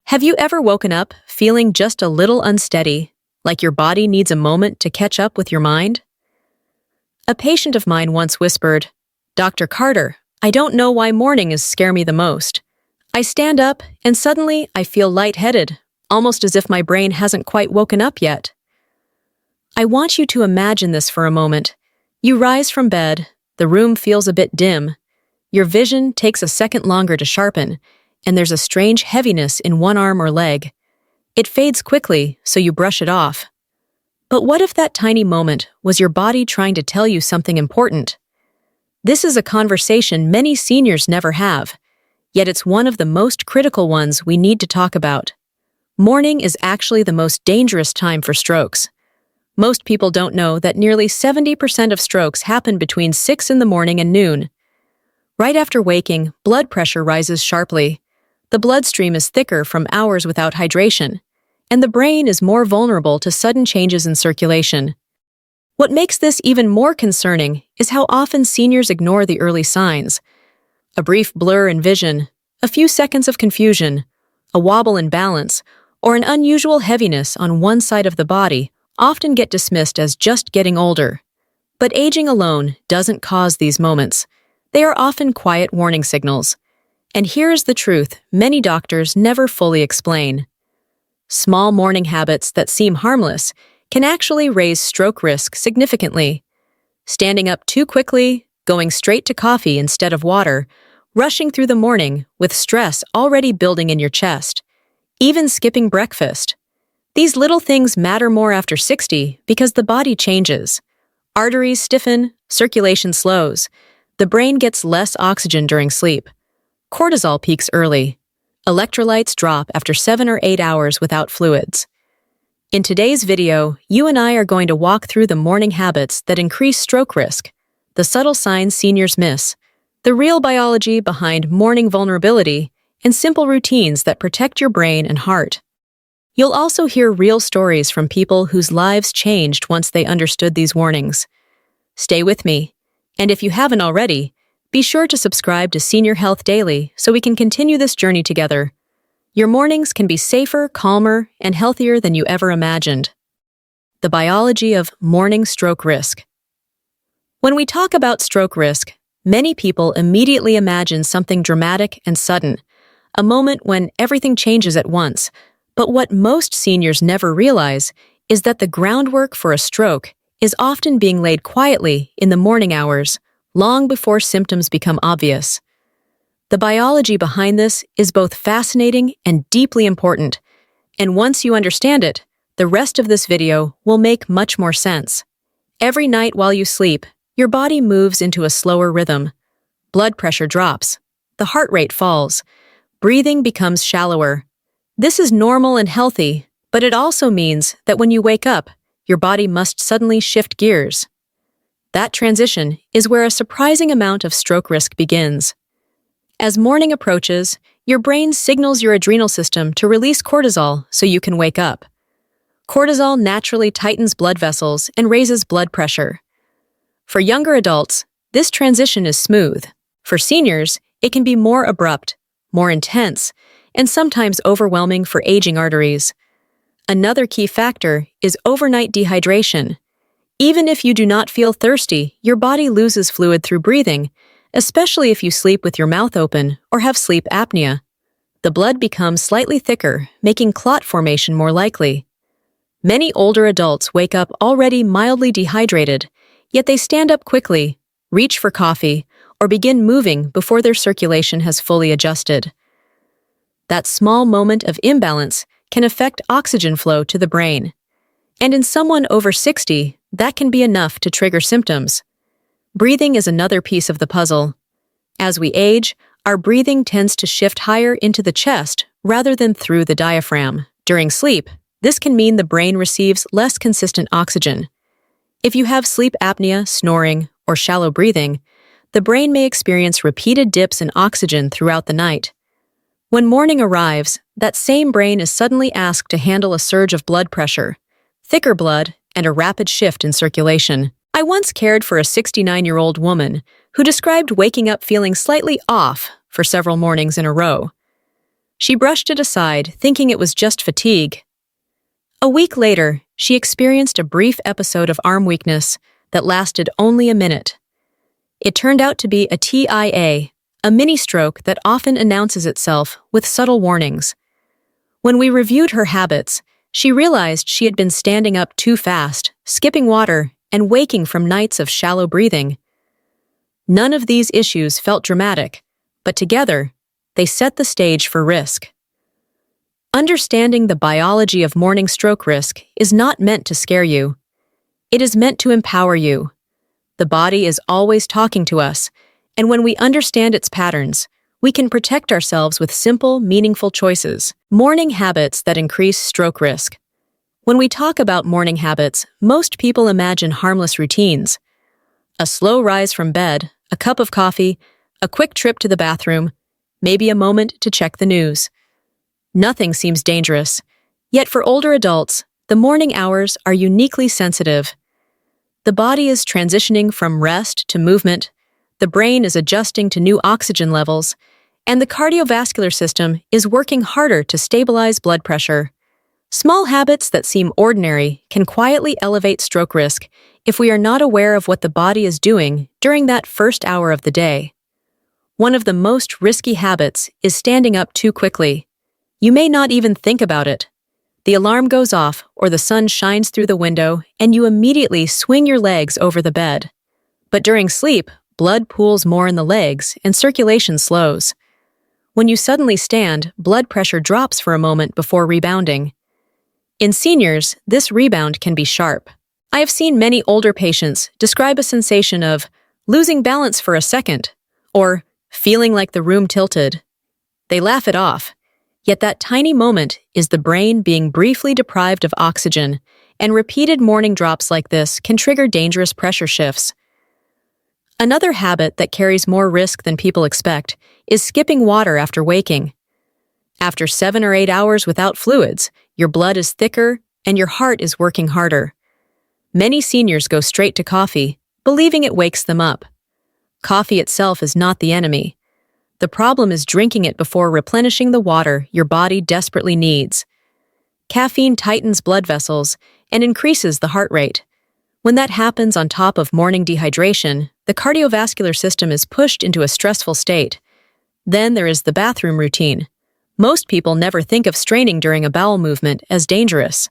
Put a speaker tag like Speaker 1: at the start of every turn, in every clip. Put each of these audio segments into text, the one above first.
Speaker 1: Have you ever woken up feeling just a little unsteady, like your body needs a moment to catch up with your mind? A patient of mine once whispered, "Dr. Carter, I don't know why mornings scare me the most. I stand up and suddenly I feel lightheaded, almost as if my brain hasn't quite woken up yet." I want you to imagine this for a moment. You rise from bed, the room feels a bit dim, your vision takes a second longer to sharpen, and there's a strange heaviness in one arm or leg. It fades quickly, so you brush it off. But what if that tiny moment was your body trying to tell you something important? This is a conversation many seniors never have, yet it's one of the most critical ones we need to talk about. Morning is actually the most dangerous time for strokes. Most people don't know that nearly 70% of strokes happen between 6 in the morning and noon. Right after waking, blood pressure rises sharply. The bloodstream is thicker from hours without hydration, and the brain is more vulnerable to sudden changes in circulation. What makes this even more concerning is how often seniors ignore the early signs. A brief blur in vision, a few seconds of confusion, a wobble in balance, or an unusual heaviness on one side of the body often get dismissed as just getting older. But aging alone doesn't cause these moments. They are often quiet warning signals. And here is the truth many doctors never fully explain. Small morning habits that seem harmless can actually raise stroke risk significantly. Standing up too quickly, going straight to coffee instead of water, rushing through the morning with stress already building in your chest, even skipping breakfast. These little things matter more after 60 because the body changes. Arteries stiffen, circulation slows, the brain gets less oxygen during sleep. Cortisol peaks early. Electrolytes drop after 7 or 8 hours without fluids. In today's video, you and I are going to walk through the morning habits that increase stroke risk, the subtle signs seniors miss, the real biology behind morning vulnerability, and simple routines that protect your brain and heart. You'll also hear real stories from people whose lives changed once they understood these warnings. Stay with me, and if you haven't already, be sure to subscribe to Senior Health Daily so we can continue this journey together. Your mornings can be safer, calmer, and healthier than you ever imagined. The biology of morning stroke risk. When we talk about stroke risk, many people immediately imagine something dramatic and sudden, a moment when everything changes at once. But what most seniors never realize is that the groundwork for a stroke is often being laid quietly in the morning hours, long before symptoms become obvious. The biology behind this is both fascinating and deeply important, and once you understand it, the rest of this video will make much more sense. Every night while you sleep, your body moves into a slower rhythm. Blood pressure drops, the heart rate falls, breathing becomes shallower. This is normal and healthy, but it also means that when you wake up, your body must suddenly shift gears. That transition is where a surprising amount of stroke risk begins. As morning approaches, your brain signals your adrenal system to release cortisol so you can wake up. Cortisol naturally tightens blood vessels and raises blood pressure. For younger adults, this transition is smooth. For seniors, it can be more abrupt, more intense, and sometimes overwhelming for aging arteries. Another key factor is overnight dehydration. Even if you do not feel thirsty, your body loses fluid through breathing, especially if you sleep with your mouth open or have sleep apnea. The blood becomes slightly thicker, making clot formation more likely. Many older adults wake up already mildly dehydrated, yet they stand up quickly, reach for coffee, or begin moving before their circulation has fully adjusted. That small moment of imbalance can affect oxygen flow to the brain. And in someone over 60, that can be enough to trigger symptoms. Breathing is another piece of the puzzle. As we age, our breathing tends to shift higher into the chest rather than through the diaphragm. During sleep, this can mean the brain receives less consistent oxygen. If you have sleep apnea, snoring, or shallow breathing, the brain may experience repeated dips in oxygen throughout the night. When morning arrives, that same brain is suddenly asked to handle a surge of blood pressure, thicker blood, and a rapid shift in circulation. I once cared for a 69-year-old woman who described waking up feeling slightly off for several mornings in a row. She brushed it aside, thinking it was just fatigue. A week later, she experienced a brief episode of arm weakness that lasted only a minute. It turned out to be a TIA, a mini-stroke that often announces itself with subtle warnings. When we reviewed her habits, she realized she had been standing up too fast, skipping water, and waking from nights of shallow breathing. None of these issues felt dramatic, but together, they set the stage for risk. Understanding the biology of morning stroke risk is not meant to scare you. It is meant to empower you. The body is always talking to us, and when we understand its patterns, we can protect ourselves with simple, meaningful choices. Morning habits that increase stroke risk. When we talk about morning habits, most people imagine harmless routines. A slow rise from bed, a cup of coffee, a quick trip to the bathroom, maybe a moment to check the news. Nothing seems dangerous. Yet for older adults, the morning hours are uniquely sensitive. The body is transitioning from rest to movement, the brain is adjusting to new oxygen levels, and the cardiovascular system is working harder to stabilize blood pressure. Small habits that seem ordinary can quietly elevate stroke risk if we are not aware of what the body is doing during that first hour of the day. One of the most risky habits is standing up too quickly. You may not even think about it. The alarm goes off or the sun shines through the window and you immediately swing your legs over the bed. But during sleep, blood pools more in the legs and circulation slows. When you suddenly stand, blood pressure drops for a moment before rebounding. In seniors, this rebound can be sharp. I have seen many older patients describe a sensation of losing balance for a second or feeling like the room tilted. They laugh it off. Yet that tiny moment is the brain being briefly deprived of oxygen, and repeated morning drops like this can trigger dangerous pressure shifts. Another habit that carries more risk than people expect is skipping water after waking. After 7 or 8 hours without fluids, your blood is thicker and your heart is working harder. Many seniors go straight to coffee, believing it wakes them up. Coffee itself is not the enemy. The problem is drinking it before replenishing the water your body desperately needs. Caffeine tightens blood vessels and increases the heart rate. When that happens on top of morning dehydration, the cardiovascular system is pushed into a stressful state. Then there is the bathroom routine. Most people never think of straining during a bowel movement as dangerous.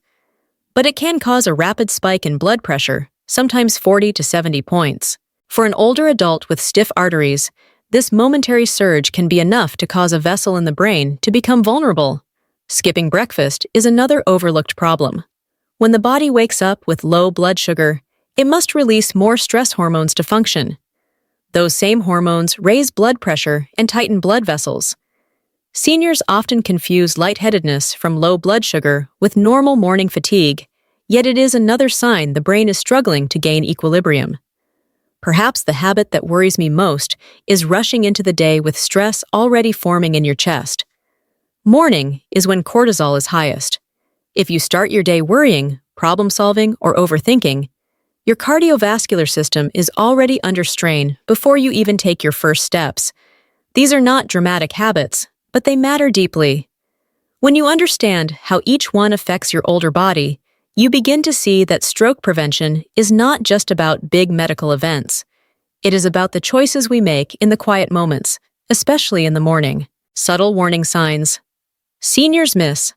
Speaker 1: But it can cause a rapid spike in blood pressure, sometimes 40 to 70 points. For an older adult with stiff arteries, this momentary surge can be enough to cause a vessel in the brain to become vulnerable. Skipping breakfast is another overlooked problem. When the body wakes up with low blood sugar, it must release more stress hormones to function. Those same hormones raise blood pressure and tighten blood vessels. Seniors often confuse lightheadedness from low blood sugar with normal morning fatigue, yet it is another sign the brain is struggling to gain equilibrium. Perhaps the habit that worries me most is rushing into the day with stress already forming in your chest. Morning is when cortisol is highest. If you start your day worrying, problem-solving, or overthinking, your cardiovascular system is already under strain before you even take your first steps. These are not dramatic habits, but they matter deeply. When you understand how each one affects your older body, you begin to see that stroke prevention is not just about big medical events. It is about the choices we make in the quiet moments, especially in the morning. Subtle warning signs. Seniors miss.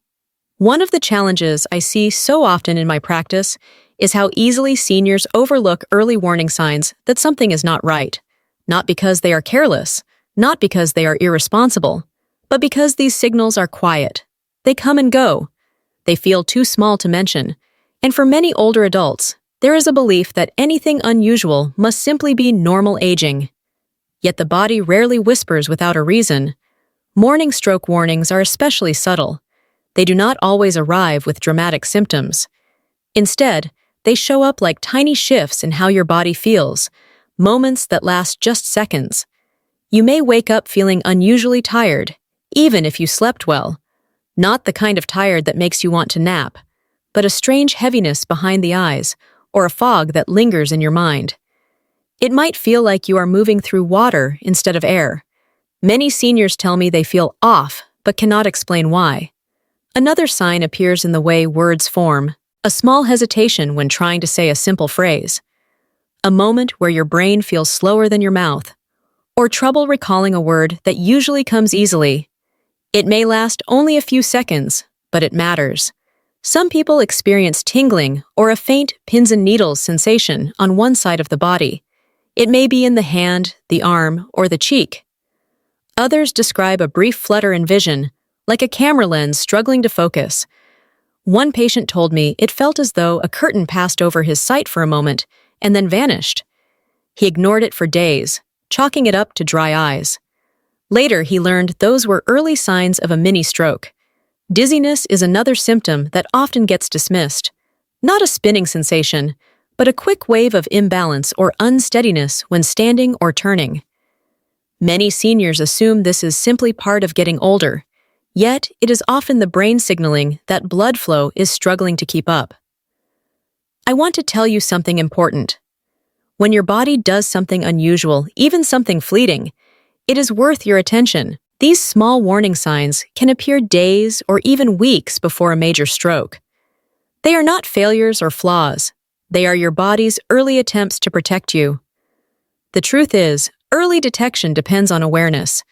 Speaker 1: One of the challenges I see so often in my practice is how easily seniors overlook early warning signs that something is not right. Not because they are careless, not because they are irresponsible, but because these signals are quiet. They come and go. They feel too small to mention. And for many older adults, there is a belief that anything unusual must simply be normal aging. Yet the body rarely whispers without a reason. Morning stroke warnings are especially subtle. They do not always arrive with dramatic symptoms. Instead, they show up like tiny shifts in how your body feels, moments that last just seconds. You may wake up feeling unusually tired, even if you slept well. Not the kind of tired that makes you want to nap, but a strange heaviness behind the eyes, or a fog that lingers in your mind. It might feel like you are moving through water instead of air. Many seniors tell me they feel off, but cannot explain why. Another sign appears in the way words form, a small hesitation when trying to say a simple phrase, a moment where your brain feels slower than your mouth, or trouble recalling a word that usually comes easily. It may last only a few seconds, but it matters. Some people experience tingling or a faint pins and needles sensation on one side of the body. It may be in the hand, the arm, or the cheek. Others describe a brief flutter in vision, like a camera lens struggling to focus. One patient told me it felt as though a curtain passed over his sight for a moment and then vanished. He ignored it for days, chalking it up to dry eyes. Later, he learned those were early signs of a mini-stroke. Dizziness is another symptom that often gets dismissed. Not a spinning sensation, but a quick wave of imbalance or unsteadiness when standing or turning. Many seniors assume this is simply part of getting older, yet it is often the brain signaling that blood flow is struggling to keep up. I want to tell you something important. When your body does something unusual, even something fleeting, it is worth your attention. These small warning signs can appear days or even weeks before a major stroke. They are not failures or flaws. They are your body's early attempts to protect you. The truth is, early detection depends on awareness.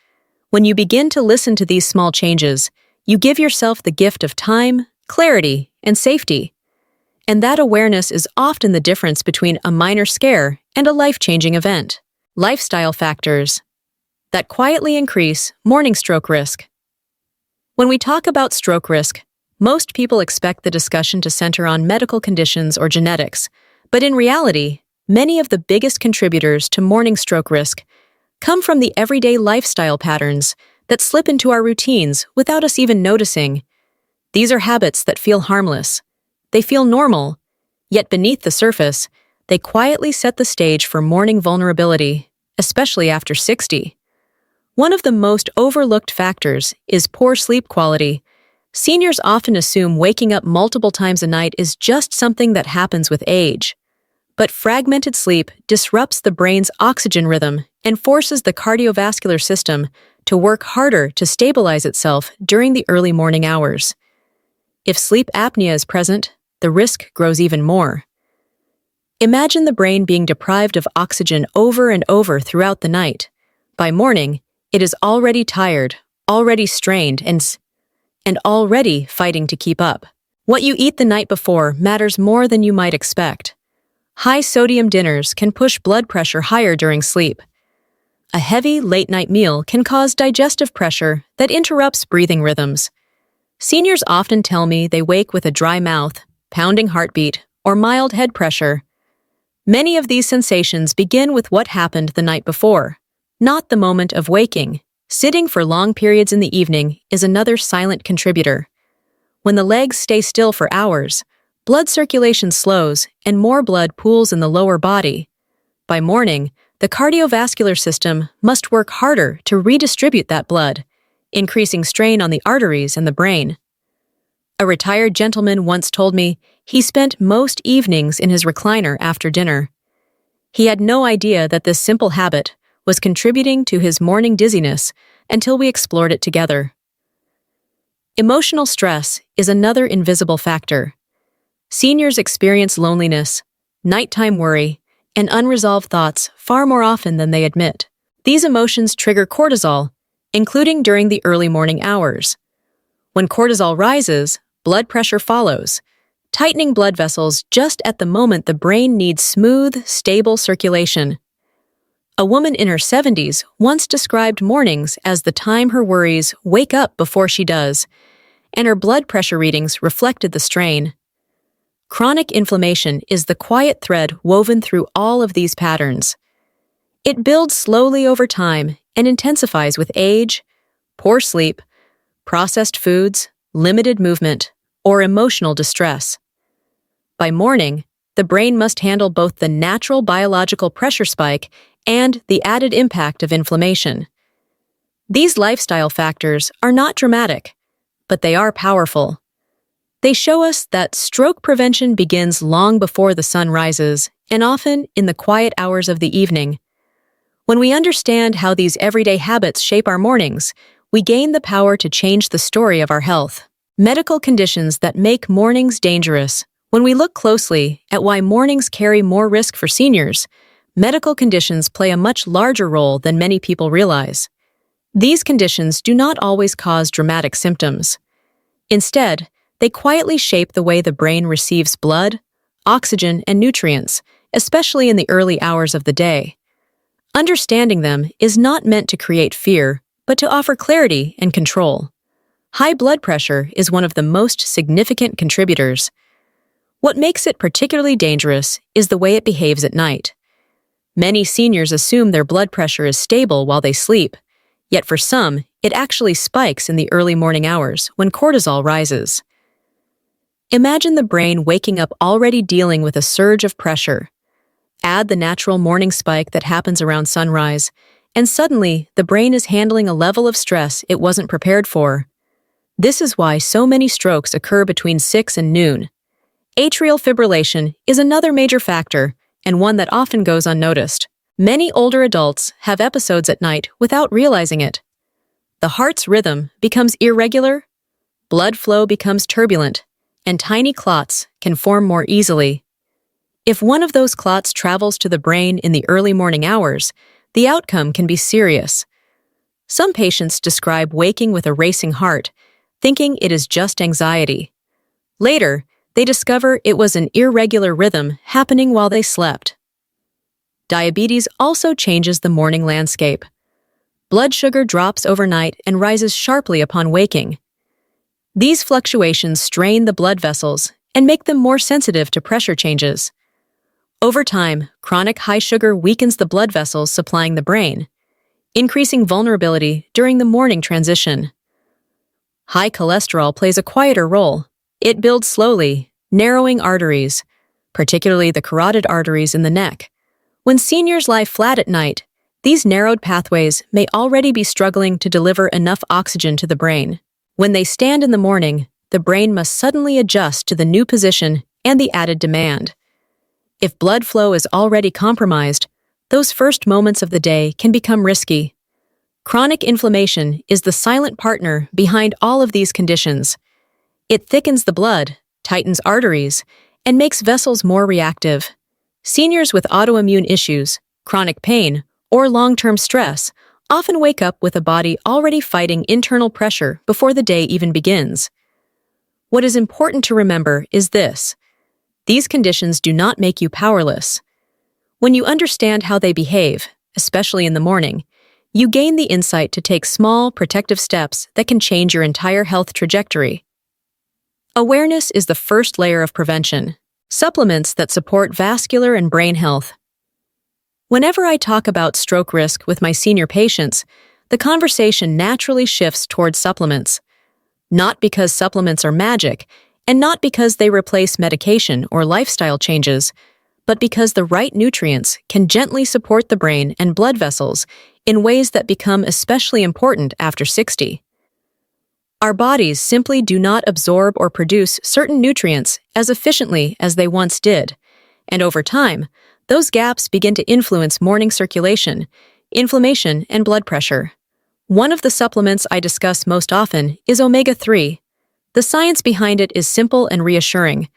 Speaker 1: When you begin to listen to these small changes, you give yourself the gift of time, clarity, and safety. And that awareness is often the difference between a minor scare and a life-changing event. Lifestyle factors that quietly increase morning stroke risk. When we talk about stroke risk, most people expect the discussion to center on medical conditions or genetics, but in reality, many of the biggest contributors to morning stroke risk come from the everyday lifestyle patterns that slip into our routines without us even noticing. These are habits that feel harmless. They feel normal, yet beneath the surface, they quietly set the stage for morning vulnerability, especially after 60. One of the most overlooked factors is poor sleep quality. Seniors often assume waking up multiple times a night is just something that happens with age. But fragmented sleep disrupts the brain's oxygen rhythm and forces the cardiovascular system to work harder to stabilize itself during the early morning hours. If sleep apnea is present, the risk grows even more. Imagine the brain being deprived of oxygen over and over throughout the night. By morning, it is already tired, already strained, and already fighting to keep up. What you eat the night before matters more than you might expect. High-sodium dinners can push blood pressure higher during sleep. A heavy, late-night meal can cause digestive pressure that interrupts breathing rhythms. Seniors often tell me they wake with a dry mouth, pounding heartbeat, or mild head pressure. Many of these sensations begin with what happened the night before, not the moment of waking. Sitting for long periods in the evening is another silent contributor. When the legs stay still for hours, blood circulation slows and more blood pools in the lower body. By morning, the cardiovascular system must work harder to redistribute that blood, increasing strain on the arteries and the brain. A retired gentleman once told me he spent most evenings in his recliner after dinner. He had no idea that this simple habit was contributing to his morning dizziness until we explored it together. Emotional stress is another invisible factor. Seniors experience loneliness, nighttime worry, and unresolved thoughts far more often than they admit. These emotions trigger cortisol, including during the early morning hours. When cortisol rises, blood pressure follows, tightening blood vessels just at the moment the brain needs smooth, stable circulation. A woman in her 70s once described mornings as the time her worries wake up before she does, and her blood pressure readings reflected the strain. Chronic inflammation is the quiet thread woven through all of these patterns. It builds slowly over time and intensifies with age, poor sleep, processed foods, limited movement, or emotional distress. By morning, the brain must handle both the natural biological pressure spike and the added impact of inflammation. These lifestyle factors are not dramatic, but they are powerful. They show us that stroke prevention begins long before the sun rises, and often in the quiet hours of the evening. When we understand how these everyday habits shape our mornings, we gain the power to change the story of our health. Medical conditions that make mornings dangerous. When we look closely at why mornings carry more risk for seniors, medical conditions play a much larger role than many people realize. These conditions do not always cause dramatic symptoms. Instead, they quietly shape the way the brain receives blood, oxygen, and nutrients, especially in the early hours of the day. Understanding them is not meant to create fear, but to offer clarity and control. High blood pressure is one of the most significant contributors. What makes it particularly dangerous is the way it behaves at night. Many seniors assume their blood pressure is stable while they sleep, yet for some, it actually spikes in the early morning hours when cortisol rises. Imagine the brain waking up already dealing with a surge of pressure. Add the natural morning spike that happens around sunrise, and suddenly the brain is handling a level of stress it wasn't prepared for. This is why so many strokes occur between 6 and noon. Atrial fibrillation is another major factor, and one that often goes unnoticed. Many older adults have episodes at night without realizing it. The heart's rhythm becomes irregular, blood flow becomes turbulent, and tiny clots can form more easily. If one of those clots travels to the brain in the early morning hours, the outcome can be serious. Some patients describe waking with a racing heart, thinking it is just anxiety. Later, they discover it was an irregular rhythm happening while they slept. Diabetes also changes the morning landscape. Blood sugar drops overnight and rises sharply upon waking. These fluctuations strain the blood vessels and make them more sensitive to pressure changes. Over time, chronic high sugar weakens the blood vessels supplying the brain, increasing vulnerability during the morning transition. High cholesterol plays a quieter role. It builds slowly, narrowing arteries, particularly the carotid arteries in the neck. When seniors lie flat at night, these narrowed pathways may already be struggling to deliver enough oxygen to the brain. When they stand in the morning, the brain must suddenly adjust to the new position and the added demand. If blood flow is already compromised, those first moments of the day can become risky. Chronic inflammation is the silent partner behind all of these conditions. It thickens the blood, tightens arteries, and makes vessels more reactive. Seniors with autoimmune issues, chronic pain, or long-term stress often wake up with a body already fighting internal pressure before the day even begins. What is important to remember is this: these conditions do not make you powerless. When you understand how they behave, especially in the morning, you gain the insight to take small, protective steps that can change your entire health trajectory. Awareness is the first layer of prevention. Supplements that support vascular and brain health. Whenever I talk about stroke risk with my senior patients, the conversation naturally shifts towards supplements. Not because supplements are magic, and not because they replace medication or lifestyle changes, but because the right nutrients can gently support the brain and blood vessels in ways that become especially important after 60. Our bodies simply do not absorb or produce certain nutrients as efficiently as they once did, and over time, those gaps begin to influence morning circulation, inflammation, and blood pressure. One of the supplements I discuss most often is omega-3. The science behind it is simple and reassuring.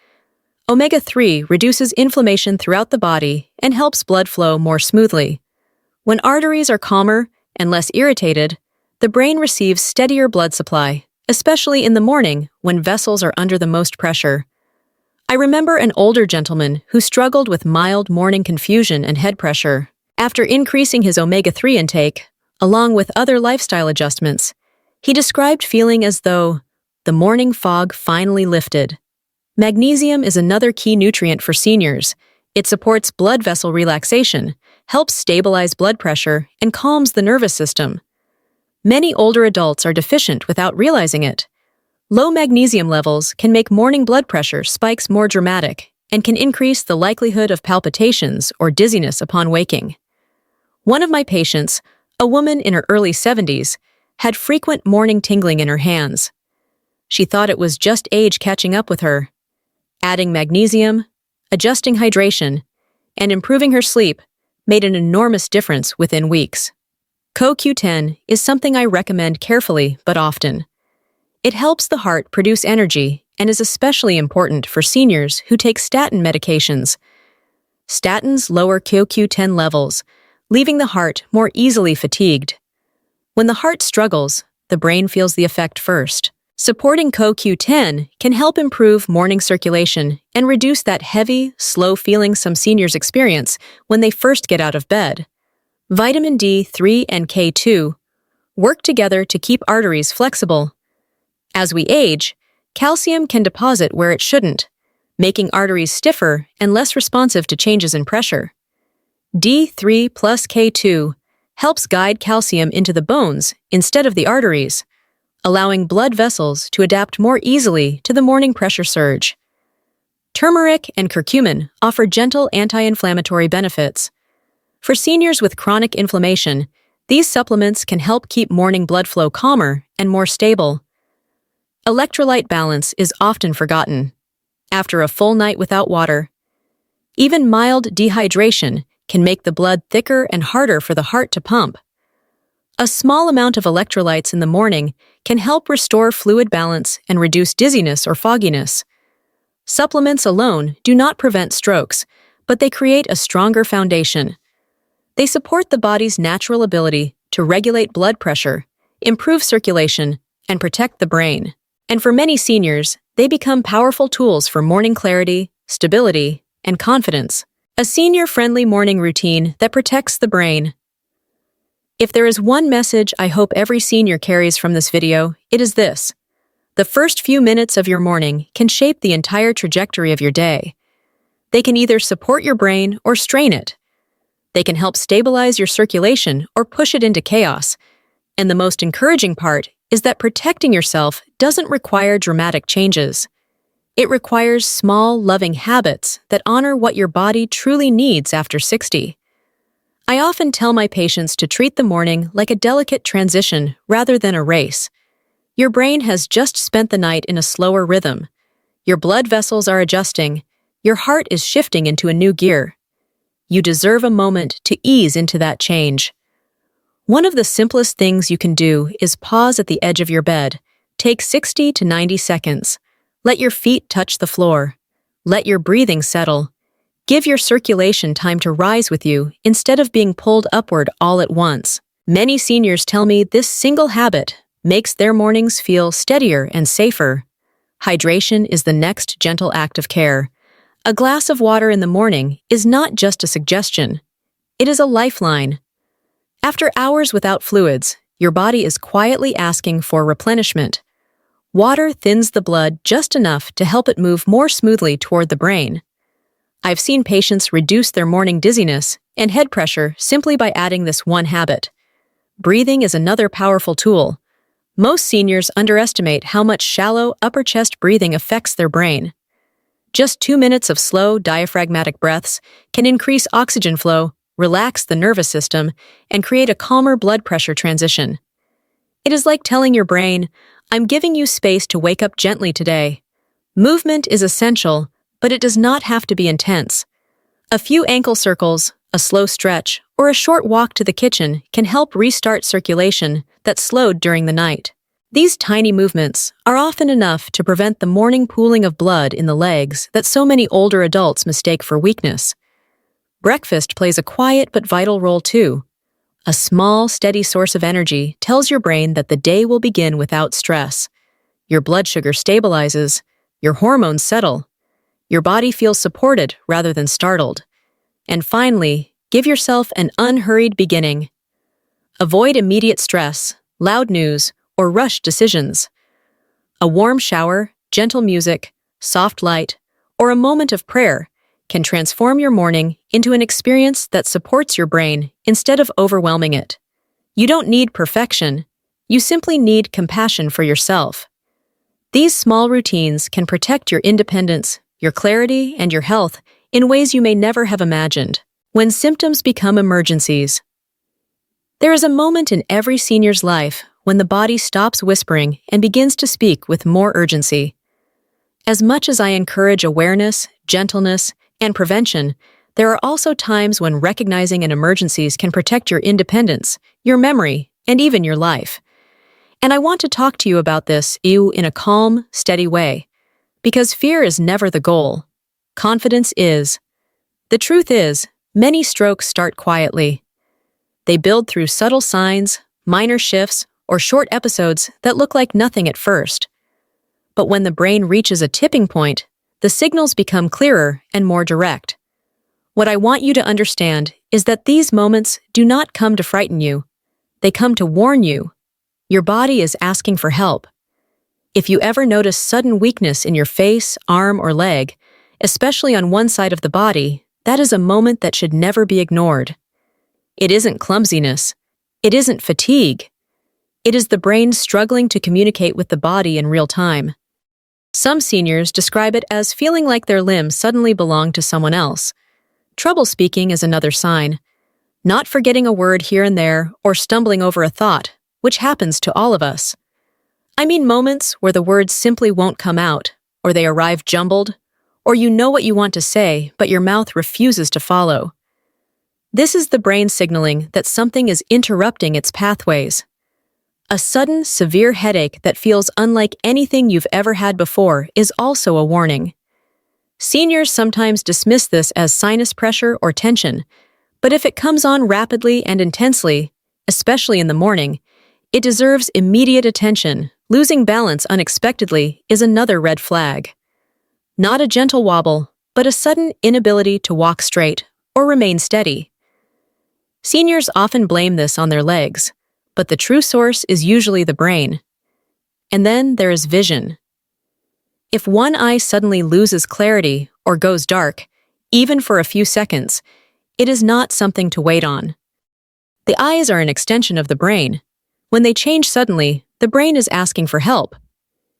Speaker 1: Omega-3 reduces inflammation throughout the body and helps blood flow more smoothly. When arteries are calmer and less irritated, the brain receives steadier blood supply, especially in the morning when vessels are under the most pressure. I remember an older gentleman who struggled with mild morning confusion and head pressure. After increasing his omega-3 intake, along with other lifestyle adjustments, he described feeling as though the morning fog finally lifted. Magnesium is another key nutrient for seniors. It supports blood vessel relaxation, helps stabilize blood pressure, and calms the nervous system. Many older adults are deficient without realizing it. Low magnesium levels can make morning blood pressure spikes more dramatic and can increase the likelihood of palpitations or dizziness upon waking. One of my patients, a woman in her early 70s, had frequent morning tingling in her hands. She thought it was just age catching up with her. Adding magnesium, adjusting hydration, and improving her sleep made an enormous difference within weeks. CoQ10 is something I recommend carefully but often. It helps the heart produce energy and is especially important for seniors who take statin medications. Statins lower CoQ10 levels, leaving the heart more easily fatigued. When the heart struggles, the brain feels the effect first. Supporting CoQ10 can help improve morning circulation and reduce that heavy, slow feeling some seniors experience when they first get out of bed. Vitamin D3 and K2 work together to keep arteries flexible. As we age, calcium can deposit where it shouldn't, making arteries stiffer and less responsive to changes in pressure. D3 plus K2 helps guide calcium into the bones instead of the arteries, allowing blood vessels to adapt more easily to the morning pressure surge. Turmeric and curcumin offer gentle anti-inflammatory benefits. For seniors with chronic inflammation, these supplements can help keep morning blood flow calmer and more stable. Electrolyte balance is often forgotten. After a full night without water, even mild dehydration can make the blood thicker and harder for the heart to pump. A small amount of electrolytes in the morning can help restore fluid balance and reduce dizziness or fogginess. Supplements alone do not prevent strokes, but they create a stronger foundation. They support the body's natural ability to regulate blood pressure, improve circulation, and protect the brain. And for many seniors, they become powerful tools for morning clarity, stability, and confidence. A senior-friendly morning routine that protects the brain. If there is one message I hope every senior carries from this video, it is this: the first few minutes of your morning can shape the entire trajectory of your day. They can either support your brain or strain it. They can help stabilize your circulation or push it into chaos. And the most encouraging part is that protecting yourself doesn't require dramatic changes. It requires small, loving habits that honor what your body truly needs after 60. I often tell my patients to treat the morning like a delicate transition rather than a race. Your brain has just spent the night in a slower rhythm. Your blood vessels are adjusting. Your heart is shifting into a new gear. You deserve a moment to ease into that change. One of the simplest things you can do is pause at the edge of your bed. Take 60 to 90 seconds. Let your feet touch the floor. Let your breathing settle. Give your circulation time to rise with you instead of being pulled upward all at once. Many seniors tell me this single habit makes their mornings feel steadier and safer. Hydration is the next gentle act of care. A glass of water in the morning is not just a suggestion. It is a lifeline. After hours without fluids, your body is quietly asking for replenishment. Water thins the blood just enough to help it move more smoothly toward the brain. I've seen patients reduce their morning dizziness and head pressure simply by adding this one habit. Breathing is another powerful tool. Most seniors underestimate how much shallow upper chest breathing affects their brain. Just 2 minutes of slow, diaphragmatic breaths can increase oxygen flow, relax the nervous system, and create a calmer blood pressure transition. It is like telling your brain, "I'm giving you space to wake up gently today." Movement is essential, but it does not have to be intense. A few ankle circles, a slow stretch, or a short walk to the kitchen can help restart circulation that slowed during the night. These tiny movements are often enough to prevent the morning pooling of blood in the legs that so many older adults mistake for weakness. Breakfast plays a quiet but vital role too. A small, steady source of energy tells your brain that the day will begin without stress. Your blood sugar stabilizes, your hormones settle, your body feels supported rather than startled. And finally, give yourself an unhurried beginning. Avoid immediate stress, loud news, or rushed decisions. A warm shower, gentle music, soft light, or a moment of prayer can transform your morning into an experience that supports your brain instead of overwhelming it. You don't need perfection. You simply need compassion for yourself. These small routines can protect your independence, your clarity, and your health in ways you may never have imagined. When symptoms become emergencies. There is a moment in every senior's life when the body stops whispering and begins to speak with more urgency. As much as I encourage awareness, gentleness, and prevention, there are also times when recognizing an emergencies can protect your independence, your memory, and even your life. And I want to talk to you about this in a calm, steady way. Because fear is never the goal. Confidence is. The truth is, many strokes start quietly. They build through subtle signs, minor shifts, or short episodes that look like nothing at first. But when the brain reaches a tipping point, the signals become clearer and more direct. What I want you to understand is that these moments do not come to frighten you. They come to warn you. Your body is asking for help. If you ever notice sudden weakness in your face, arm, or leg, especially on one side of the body, that is a moment that should never be ignored. It isn't clumsiness. It isn't fatigue. It is the brain struggling to communicate with the body in real time. Some seniors describe it as feeling like their limbs suddenly belong to someone else. Trouble speaking is another sign. Not forgetting a word here and there or stumbling over a thought, which happens to all of us. I mean moments where the words simply won't come out, or they arrive jumbled, or you know what you want to say, but your mouth refuses to follow. This is the brain signaling that something is interrupting its pathways. A sudden, severe headache that feels unlike anything you've ever had before is also a warning. Seniors sometimes dismiss this as sinus pressure or tension, but if it comes on rapidly and intensely, especially in the morning, it deserves immediate attention. Losing balance unexpectedly is another red flag. Not a gentle wobble, but a sudden inability to walk straight or remain steady. Seniors often blame this on their legs, but the true source is usually the brain. And then there is vision. If one eye suddenly loses clarity or goes dark, even for a few seconds, it is not something to wait on. The eyes are an extension of the brain. When they change suddenly, the brain is asking for help.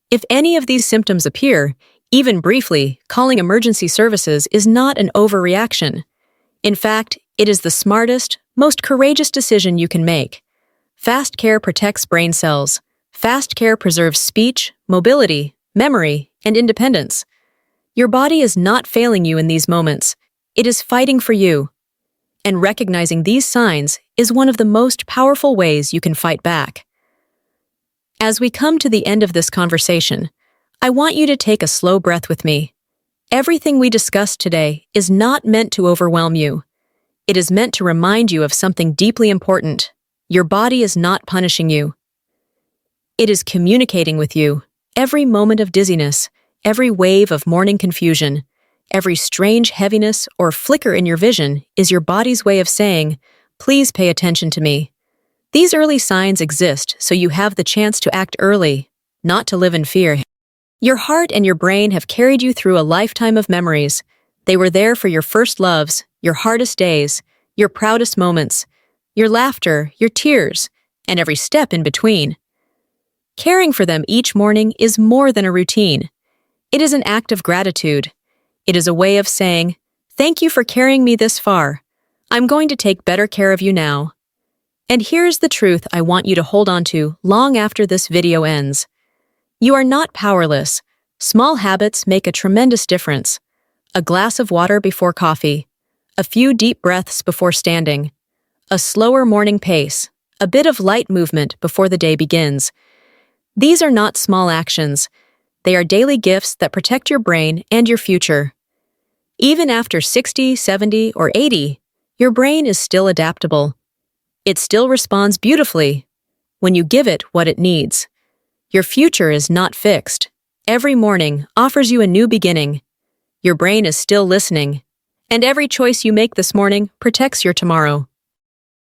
Speaker 1: If any of these symptoms appear, even briefly, calling emergency services is not an overreaction. In fact, it is the smartest, most courageous decision you can make. Fast care protects brain cells. Fast care preserves speech, mobility, memory, and independence. Your body is not failing you in these moments. It is fighting for you. And recognizing these signs is one of the most powerful ways you can fight back. As we come to the end of this conversation, I want you to take a slow breath with me. Everything we discussed today is not meant to overwhelm you. It is meant to remind you of something deeply important. Your body is not punishing you. It is communicating with you. Every moment of dizziness, every wave of morning confusion, every strange heaviness or flicker in your vision is your body's way of saying, "Please pay attention to me." These early signs exist so you have the chance to act early, not to live in fear. Your heart and your brain have carried you through a lifetime of memories. They were there for your first loves, your hardest days, your proudest moments, your laughter, your tears, and every step in between. Caring for them each morning is more than a routine. It is an act of gratitude. It is a way of saying, "Thank you for carrying me this far. I'm going to take better care of you now." And here's the truth I want you to hold on to long after this video ends. You are not powerless. Small habits make a tremendous difference. A glass of water before coffee, a few deep breaths before standing, a slower morning pace, a bit of light movement before the day begins. These are not small actions. They are daily gifts that protect your brain and your future. Even after 60, 70, or 80, your brain is still adaptable. It still responds beautifully when you give it what it needs. Your future is not fixed. Every morning offers you a new beginning. Your brain is still listening, and every choice you make this morning protects your tomorrow.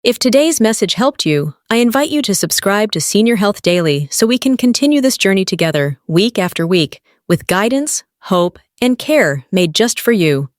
Speaker 1: If today's message helped you, I invite you to subscribe to Senior Health Daily so we can continue this journey together week after week with guidance, hope, and care made just for you.